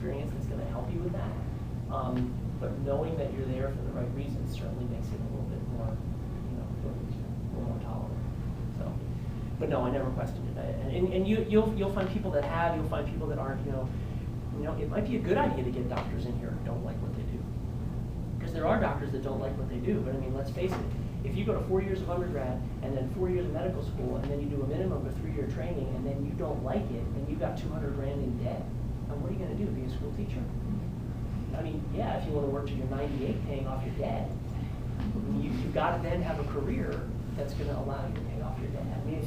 experience that's going to help you with that. But knowing that you're there for the right reasons certainly makes it a little bit more, you know, a little more tolerable. So, but no, I never questioned it. And you'll find people that have, you'll find people that aren't. You know, it might be a good idea to get doctors in here who don't like what they do, because there are doctors that don't like what they do. But I mean, let's face it. If you go to 4 years of undergrad and then 4 years of medical school and then you do a minimum of 3-year training and then you don't like it and you've got $200 grand in debt, and what are you going to do? Be a school teacher? I mean, yeah, if you want to work to your 98 paying off your debt, you've got to then have a career that's going to allow you to pay off your debt. I mean,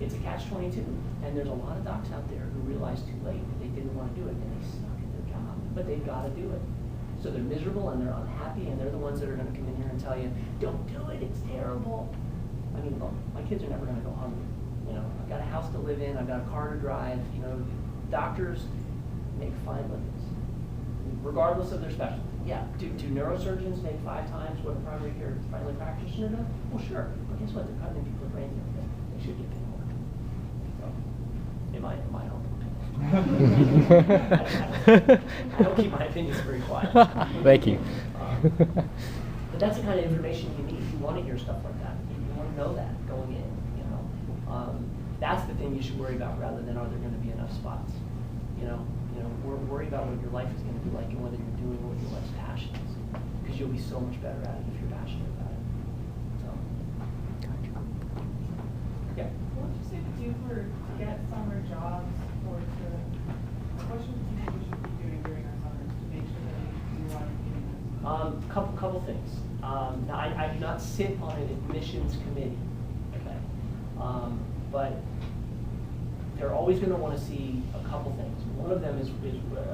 it's a catch-22, and there's a lot of docs out there who realized too late that they didn't want to do it and they suck at their job, but they've got to do it. So they're miserable and they're unhappy, and they're the ones that are going to come in here and tell you, don't do it, it's terrible. I mean, look, my kids are never going to go hungry. You know, I've got a house to live in, I've got a car to drive. You know, doctors make fine livings, regardless of their specialty. Yeah, do neurosurgeons make 5 times what a primary care family practitioner does? Well, sure, but guess what? They're cutting in people's brains every day. They should get paid more. So, in my home. I don't keep my opinions very quiet. Thank you. But that's the kind of information you need. You want to hear stuff like that. You want to know that going in. You know, that's the thing you should worry about, rather than are there going to be enough spots. You know, worry about what your life is going to be like and whether you're doing what your life's passion is, because you'll be so much better at it if you're passionate about it. So, yeah. What would you say to do to get summer jobs, or what should we be doing during our summers to make sure that we are getting this? Couple things. Now, I do not sit on an admissions committee, okay? But they're always going to want to see a couple things. One of them is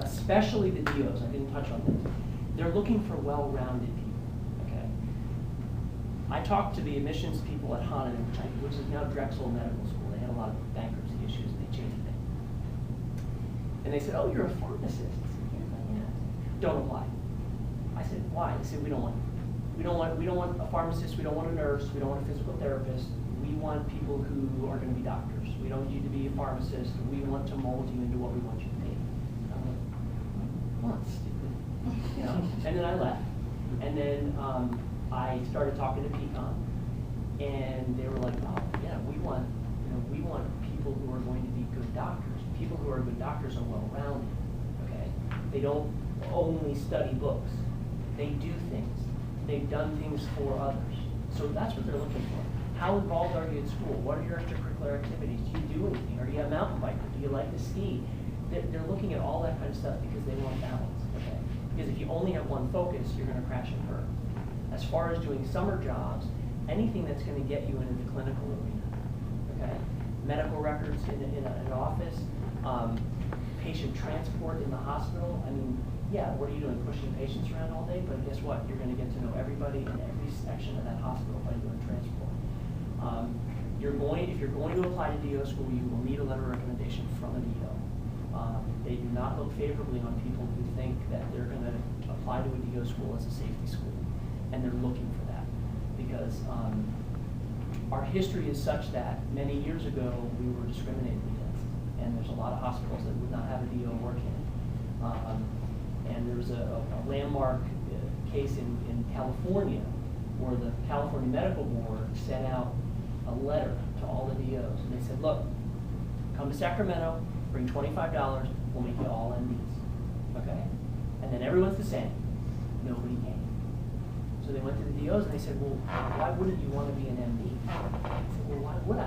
especially the DOs. I didn't touch on this. They're looking for well-rounded people. Okay. I talked to the admissions people at Hahnemann, which is now Drexel Medical School. They had a lot of bankruptcy issues, and they changed it. And they said, "Oh, you're a pharmacist." I said, "Yeah." "Don't apply." I said, "Why?" They said, We don't want a pharmacist. We don't want a nurse. We don't want a physical therapist. We want people who are going to be doctors. We don't need you to be a pharmacist. We want to mold you into what we want you to be." I'm like, well, that's stupid. You know? And then I left. And then I started talking to PCOM, and they were like, "Oh, yeah, we want people who are going to be good doctors. People who are good doctors are well-rounded. Okay? They don't only study books. They do things. They've done things for others. So that's what they're looking for. How involved are you in school? What are your extracurricular activities? Do you do anything? Are you a mountain biker? Do you like to ski?" They're looking at all that kind of stuff because they want balance. Okay? Because if you only have one focus, you're going to crash and burn. As far as doing summer jobs, anything that's going to get you into the clinical arena. Okay? Medical records in an office, patient transport in the hospital. I mean, yeah, what are you doing? Pushing patients around all day? But guess what? You're going to get to know everybody in every section of that hospital by doing transport. If you're going to apply to DO school, you will need a letter of recommendation from a DO. They do not look favorably on people who think that they're going to apply to a DO school as a safety school, and they're looking for that, because our history is such that many years ago we were discriminated against, and there's a lot of hospitals that would not have a DO working. And there was a landmark case in California where the California Medical Board sent out a letter to all the DOs, and they said, "Look, come to Sacramento, bring $25, we'll make you all MDs." Okay? And then everyone's the same. Nobody came. So they went to the DOs and they said, "Well, why wouldn't you want to be an MD?" I said, "Well, why would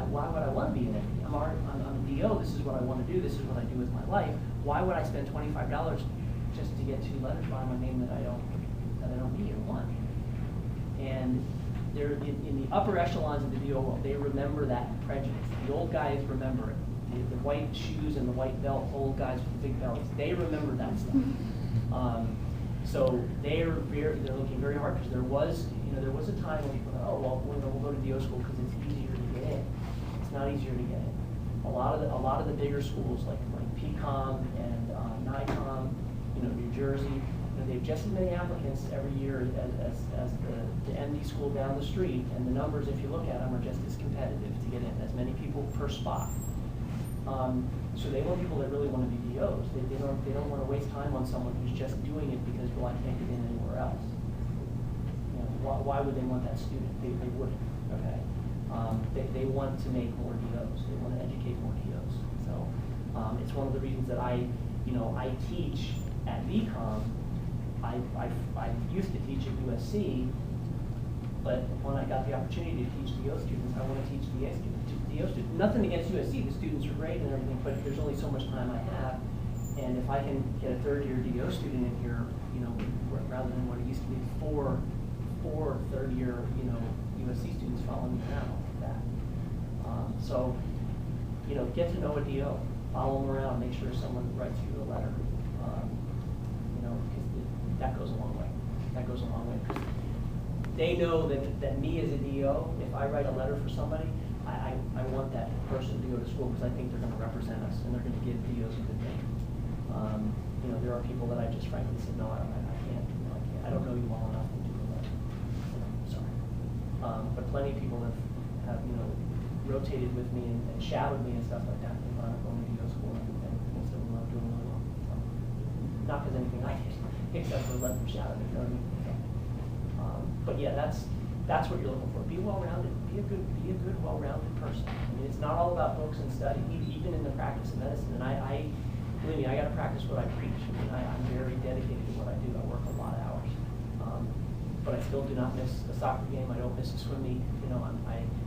I want to be an MD? I'm a DO, this is what I want to do, this is what I do with my life. Why would I spend $25 just to get 2 letters by my name that I don't need or want?" And they're in the upper echelons of the DO world, they remember that prejudice. The old guys remember it. The white shoes and the white belt, old guys with big bellies, they remember that stuff. So they're looking very hard, because there was a time when people thought, "Oh, well, we'll go to DO school because it's easier to get in." It's not easier to get in. A lot of the bigger schools like PCOM and NICOM, New Jersey, they have just as many applicants every year as the MD school down the street, and the numbers, if you look at them, are just as competitive to get in, as many people per spot. So they want people that really want to be DOs. They don't want to waste time on someone who's just doing it because, well, I can't get in anywhere else. You know, why would they want that student? They wouldn't. Okay. They want to make more DOs. They want to educate more DOs. So it's one of the reasons that I teach at VCOM. I used to teach at USC, but when I got the opportunity to teach DO students, I want to teach DO students. Nothing against USC, the students are great and everything, but there's only so much time I have. And if I can get a third-year DO student in here, rather than what it used to be four third-year, USC students following me around like that. So, get to know a DO, follow them around, make sure someone writes you a letter. Because that goes a long way. That goes a long way. Because they know that me as a DO, if I write a letter for somebody, I want that person to go to school because I think they're going to represent us and they're going to give DOs a good name. There are people that I just frankly said, no, I can't. I don't know you well enough to do a letter. Sorry. But plenty of people have rotated with me and shadowed me and stuff like that. They wound up going to DO school and so we wound up doing really well. So, not because anything I did, except for letting them shadow me. But yeah, that's what you're looking for. Be well-rounded. Be a good, well-rounded person. I mean, it's not all about books and study, even in the practice of medicine. And believe me, I got to practice what I preach. I mean, I'm very dedicated to what I do. I work a lot of hours, but I still do not miss a soccer game. I don't miss a swim meet.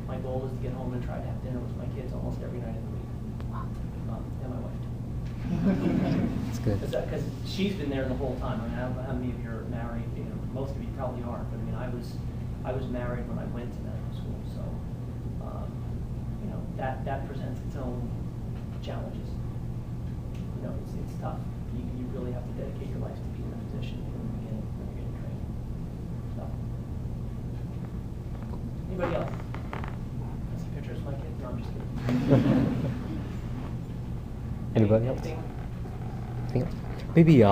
My goal is to get home and try to have dinner with my kids almost every night of the week. And my wife too. That's good. Because she's been there the whole time. I mean, I don't know how many of you are married. Most of you probably aren't. But I mean, I was married when I went to medical school, so that presents its own challenges. It's tough. You really have to dedicate your life to be in a position from the beginning when you're getting trained. So, anybody else? I see pictures of my kids. No, I'm just kidding. Anybody else? Anything else? Maybe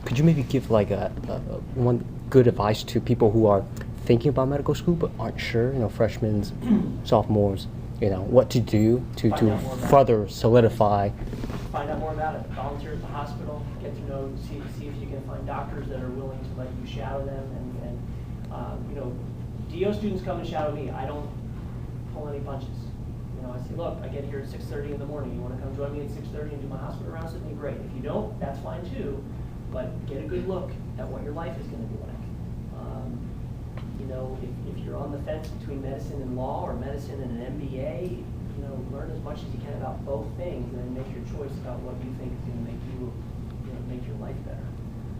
could you maybe give like a one good advice to people who are thinking about medical school but aren't sure, freshmen, sophomores, what to do to further solidify. Find out more about it. Volunteer at the hospital. Get to know, see if you can find doctors that are willing to let you shadow them. And DO students come and shadow me. I don't pull any punches. I say, look, I get here at 6:30 in the morning. You want to come join me at 6:30 and do my hospital rounds with me? Great. If you don't, that's fine too. But get a good look at what your life is going to be like. If you're on the fence between medicine and law or medicine and an MBA, learn as much as you can about both things and then make your choice about what you think is going to make make your life better.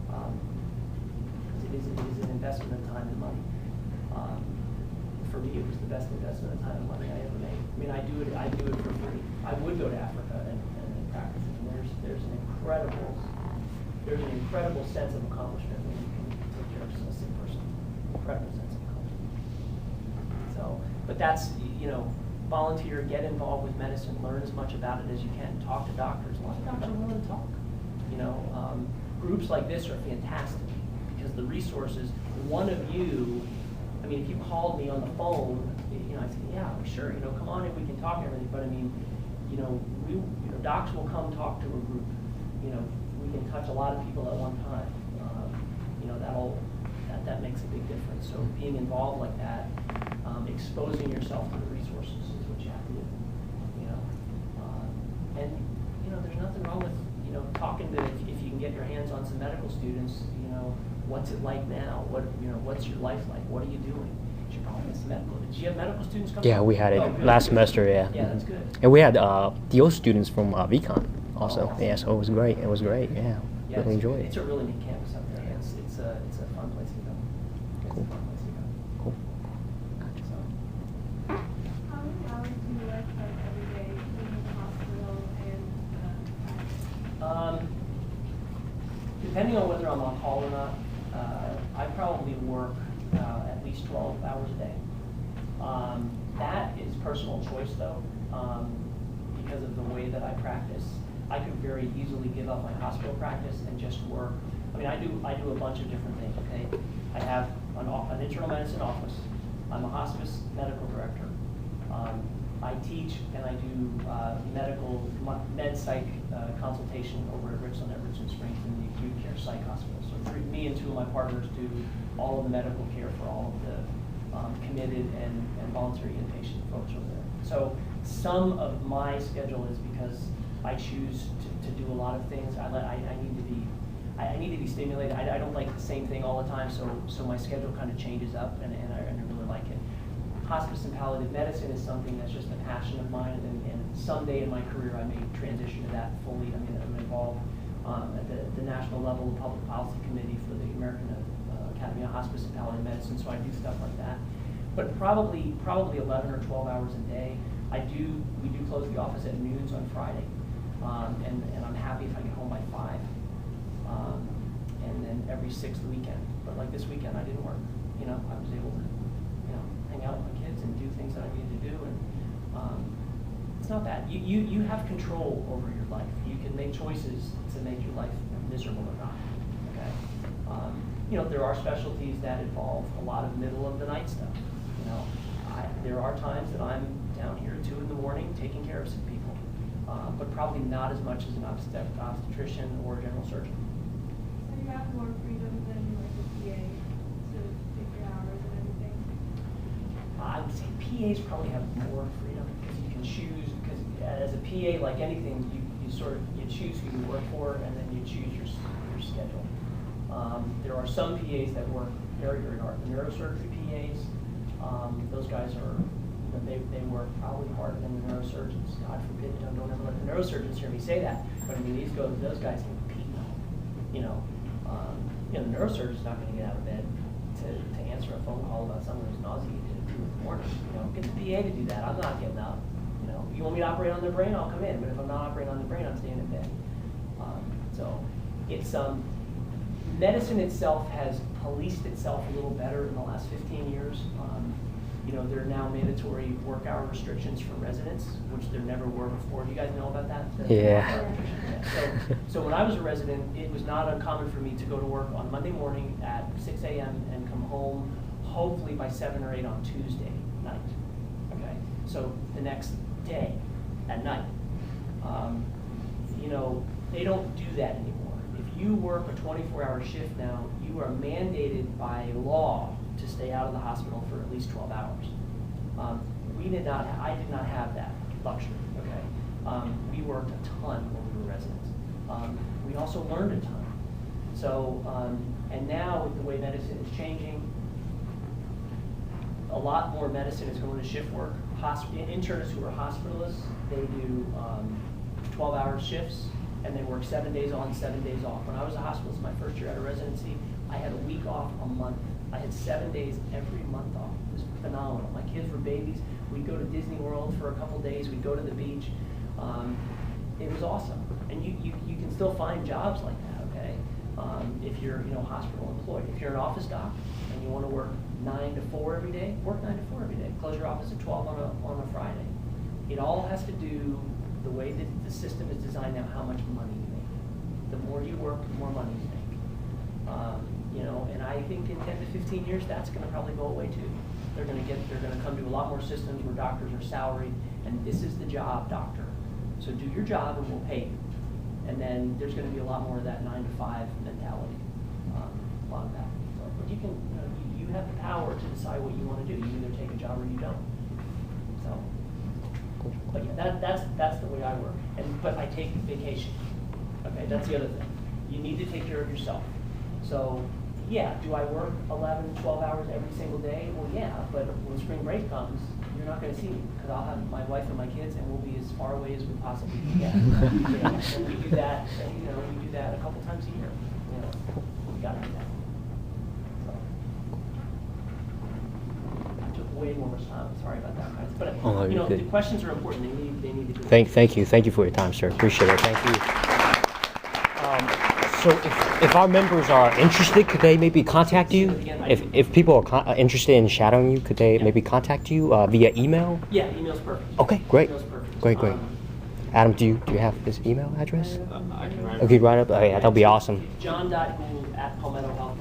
Because it is an investment of time and money. For me, it was the best investment of time and money I ever made. I mean, I do it for free. I would go to Africa and practice it. And there's an incredible sense of accomplishment when you can take care of a sick person. Incredible sense of accomplishment. So, but that's volunteer, get involved with medicine, learn as much about it as you can, talk to doctors. A lot of doctors are willing to talk. Groups like this are fantastic because the resources. One of you. I mean, if you called me on the phone, I'd say, yeah, sure, come on if we can talk and everything. But I mean, docs will come talk to a group. We can touch a lot of people at one time. That makes a big difference. So being involved like that, exposing yourself to the resources is what you have to do. And there's nothing wrong with talking to if you can get your hands on some medical students. What's it like now? What's your life like? What are you doing? You should probably get some medical. Did you have medical students come? Yeah, we had it last semester. Yeah. Yeah, that's good. And we had DO students from VCON also. Awesome. Yeah, so it was great. It was great. Yeah, really enjoyed it. It's a really neat campus up there. It's a fun place to go. Cool. It's a fun place to go. Cool. So, How many hours do you work every day in the hospital and depending on whether I'm on call or not, I probably work at least 12 hours a day. That is personal choice though, because of the way that I practice. I could very easily give up my hospital practice and just work. I mean, I do a bunch of different things, okay? I have an internal medicine office. I'm a hospice medical director. I teach and I do med psych consultation over at Richland Everett Springs in the acute care psych hospital. So me and two of my partners do all of the medical care for all of the committed and voluntary inpatient folks over there. So some of my schedule is because I choose to do a lot of things. I need to be stimulated. I don't like the same thing all the time, so my schedule kind of changes up, and I really like it. Hospice and palliative medicine is something that's just a passion of mine, and someday in my career I may transition to that fully. I mean, I'm involved at the national level, the Public Policy Committee for the American Academy of Hospice and Palliative Medicine, so I do stuff like that. But probably 11 or 12 hours a day. We do close the office at noons on Friday, and I'm happy if I get home by 5. And then every 6th weekend. But like this weekend, I didn't work. I was able to, hang out with my kids and do things that I needed to do, and it's not bad. You have control over your life. You can make choices to make your life miserable or not. Okay. There are specialties that involve a lot of middle of the night stuff. There are times that I'm down here at 2 in the morning taking care of sick people, but probably not as much as an obstetrician or a general surgeon. So you have more freedom than like a PA to pick your hours and everything? I would say PAs probably have more freedom because you can choose, because as a PA, like anything, you choose who you work for, and then you choose your schedule. There are some PAs that work very, very hard. The neurosurgery PAs, those guys are, they work probably harder than the neurosurgeons. God forbid, don't ever let the neurosurgeons hear me say that. But I mean, those guys can compete. The neurosurgeon's not going to get out of bed to answer a phone call about someone who's nauseated at 2 in the morning. Get the PA to do that. I'm not getting up. You want me to operate on their brain, I'll come in. But if I'm not operating on the brain, I'm staying in bed. So it's medicine itself has policed itself a little better in the last 15 years. There are now mandatory work hour restrictions for residents, which there never were before. Do you guys know about that? Yeah. So when I was a resident, it was not uncommon for me to go to work on Monday morning at 6 a.m. and come home hopefully by 7 or 8 on Tuesday night. Okay, so the next day at night. They don't do that anymore. If you work a 24-hour shift now, you are mandated by law to stay out of the hospital for at least 12 hours. I did not have that luxury, okay? We worked a ton when we were residents. We also learned a ton. So, and now with the way medicine is changing, a lot more medicine is going to shift work. Internists who are hospitalists, they do 12-hour shifts, and they work 7 days on, 7 days off. When I was a hospitalist my first year out of residency, I had a week off a month. I had 7 days every month off. It was phenomenal. My kids were babies. We'd go to Disney World for a couple days. We'd go to the beach. It was awesome. And you can still find jobs like that, okay? If you're hospital employed. If you're an office doc and you want to work 9 to 4 every day, work 9 to 4 every day. Close your office at 12 on a Friday. It all has to do the way that the system is designed now, how much money you make. The more you work, the more money you make. And I think in 10 to 15 years, that's going to probably go away too. They're going to come to a lot more systems where doctors are salaried, and this is the job, doctor. So do your job and we'll pay you. And then there's going to be a lot more of that 9 to 5 mentality, a lot of that. So, but you can, you have the power to decide what you want to do. You either take a job or you don't. So, but yeah, that's the way I work. But I take vacation. Okay, that's the other thing. You need to take care of yourself. So, yeah, do I work 11, 12 hours every single day? Well, yeah, but when spring break comes, you're not going to see me because I'll have my wife and my kids, and we'll be as far away as we possibly can get. And we do that. We do that a couple times a year. We got to do that. So, I took way more time. Sorry about that, guys. But the questions are important. They need to be. Thank you for your time, sir. Appreciate it. Thank you. So if our members are interested, could they maybe contact you? If people are interested in shadowing you, could they maybe contact you via email? Yeah, email's perfect. Okay, great. Email's perfect. Great. Adam, do you have his email address? I can write it. Okay, right up. Oh, yeah, that'll be awesome. John.Gould@palmettohealth.com.